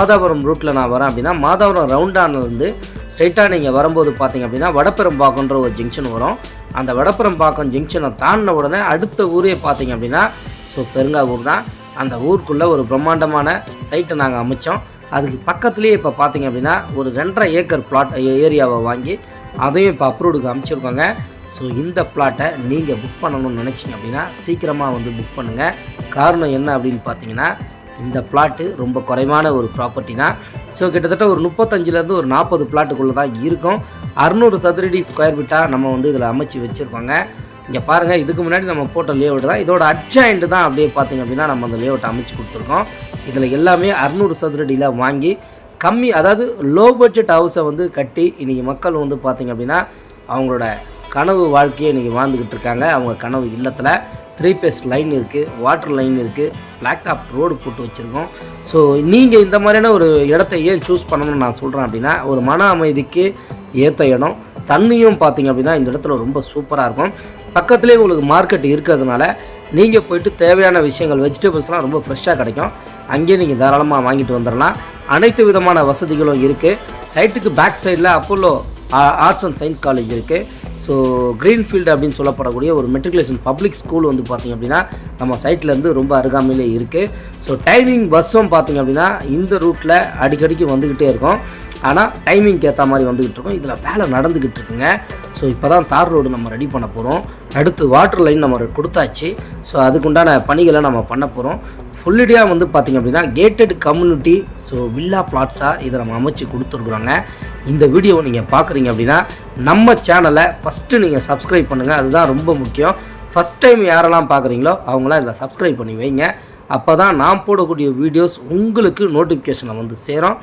மாதாவரம் ரூட்டில் நான் வரேன் அப்படின்னா மாதாவரம் ரவுண்டானிலேருந்து ஸ்ட்ரைட்டாக நீங்கள் வரும்போது பார்த்தீங்க அப்படின்னா வடபெரும்பாக்கம்ன்ற ஒரு ஜங்ஷன் வரும். அந்த வடபெரும்பாக்கம் ஜங்ஷனை தாண்டின உடனே அடுத்த ஊரே பார்த்தீங்க அப்படின்னா பெருங்காவூர் தான். அந்த ஊருக்குள்ளே ஒரு பிரம்மாண்டமான சைட்டை நாங்கள் அமைச்சோம். அதுக்கு பக்கத்துலேயே இப்போ பார்த்தீங்க அப்படின்னா ஒரு 2.5 ஏக்கர் பிளாட் ஏரியாவை வாங்கி அதையும் இப்போ அப்ரூவ்டுக்கு அமைச்சிருக்கோங்க. இந்த பிளாட்டை நீங்கள் புக் பண்ணணும்னு நினச்சிங்க அப்படின்னா சீக்கிரமாக வந்து புக் பண்ணுங்கள். காரணம் என்ன அப்படின்னு பார்த்தீங்கன்னா இந்த பிளாட்டு ரொம்ப குறைவான ஒரு ப்ராப்பர்ட்டி தான். கிட்டத்தட்ட ஒரு 35லேருந்து ஒரு 40 பிளாட்டுக்குள்ளே தான் இருக்கும். 600 சதுரடி ஸ்கொயர் ஃபீட்டாக நம்ம வந்து இதில் அமைச்சு வச்சுருக்கோங்க. இங்கே பாருங்கள், இதுக்கு முன்னாடி நம்ம போட்ட லேஅவுட் தான். இதோட அட்ஜாயிண்ட் தான் அப்படியே பார்த்திங்க அப்படின்னா நம்ம அந்த லேஅவுட்டை அமைச்சு கொடுத்துருக்கோம். இதில் எல்லாமே 600 சதுரடியில் வாங்கி கம்மி, அதாவது லோ பட்ஜெட் ஹவுஸை வந்து கட்டி இன்றைக்கி மக்கள் வந்து பார்த்திங்க அப்படின்னா அவங்களோட கனவு வாழ்க்கையை இன்றைக்கி வாழ்ந்துக்கிட்டு இருக்காங்க. அவங்க கனவு இல்லத்தில் 3 பேஸ் லைன் இருக்குது, வாட்டர் லைன் இருக்குது, பிளாக் டாப் ரோடு போட்டு வச்சுருக்கோம். நீங்கள் இந்த மாதிரியான ஒரு இடத்த ஏன் சூஸ் பண்ணணும்னு நான் சொல்கிறேன் அப்படின்னா, ஒரு மன அமைதிக்கு ஏற்ற இடம், தண்ணியும் பார்த்திங்க அப்படின்னா இந்த இடத்துல ரொம்ப சூப்பராக இருக்கும். பக்கத்துலேயே உங்களுக்கு மார்க்கெட் இருக்கிறதுனால நீங்கள் போய்ட்டு தேவையான விஷயங்கள், வெஜிடபிள்ஸ்லாம் ரொம்ப ஃப்ரெஷ்ஷாக கிடைக்கும். அங்கேயே நீங்கள் தாராளமாக வாங்கிட்டு வந்துடலாம். அனைத்து விதமான வசதிகளும் இருக்குது. சைட்டுக்கு பேக் சைடில் Apollo arts and science college இருக்குது. க்ரீன்ஃபீல்டு அப்படின்னு சொல்லப்படக்கூடிய ஒரு மெட்ரிகுலேஷன் பப்ளிக் ஸ்கூல் வந்து பார்த்திங்க அப்படின்னா நம்ம சைட்லேருந்து ரொம்ப அருகாமையிலே இருக்குது. டைமிங் பஸ்ஸும் பார்த்திங்க அப்படின்னா இந்த ரூட்டில் அடிக்கடிக்கு வந்துக்கிட்டே இருக்கும். ஆனால் டைமிங்க்கு ஏற்ற மாதிரி வந்துக்கிட்டு இருக்கும். இதில் வேலை நடந்துக்கிட்டு இருக்குங்க. இப்போ தான் தார் ரோடு நம்ம ரெடி பண்ண போகிறோம். அடுத்து வாட்டர் லைன் நம்ம கொடுத்தாச்சு. அதுக்குண்டான பணிகளை நம்ம பண்ண போகிறோம். ஃபுல்லிடியாக வந்து பார்த்திங்க அப்படின்னா கேட்டட் கம்யூனிட்டி வில்லா பிளாட்ஸாக இதை நம்ம அமைச்சு கொடுத்துருக்குறோங்க. இந்த வீடியோவை நீங்கள் பார்க்குறீங்க அப்படின்னா நம்ம சேனலை ஃபஸ்ட்டு நீங்கள் சப்ஸ்கிரைப் பண்ணுங்கள். அதுதான் ரொம்ப முக்கியம். ஃபஸ்ட் டைம் யாரெல்லாம் பார்க்குறீங்களோ அவங்களாம் இதில் சப்ஸ்கிரைப் பண்ணி வைங்க. அப்போ தான் நான் போடக்கூடிய வீடியோஸ் உங்களுக்கு நோட்டிஃபிகேஷனில் வந்து சேரும்.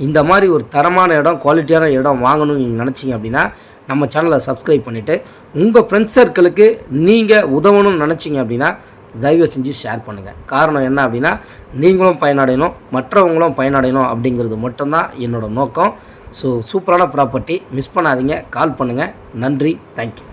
இந்த மாதிரி ஒரு தரமான இடம், குவாலிட்டியான இடம் வாங்கணும்னு நீங்கள் நினச்சிங்க அப்படின்னா நம்ம சேனலை சப்ஸ்கிரைப் பண்ணிவிட்டு உங்கள் ஃப்ரெண்ட்ஸ் சர்க்கிளுக்கு நீங்கள் உதவணும்னு நினச்சிங்க அப்படின்னா தயவு செஞ்சு ஷேர் பண்ணுங்கள். காரணம் என்ன அப்படின்னா நீங்களும் பயனடையணும், மற்றவங்களும் பயனடையணும் அப்படிங்கிறது மட்டும்தான் என்னோடய நோக்கம். சூப்பரான ப்ராப்பர்ட்டி, மிஸ் பண்ணாதீங்க. கால் பண்ணுங்கள். நன்றி, தேங்க்யூ.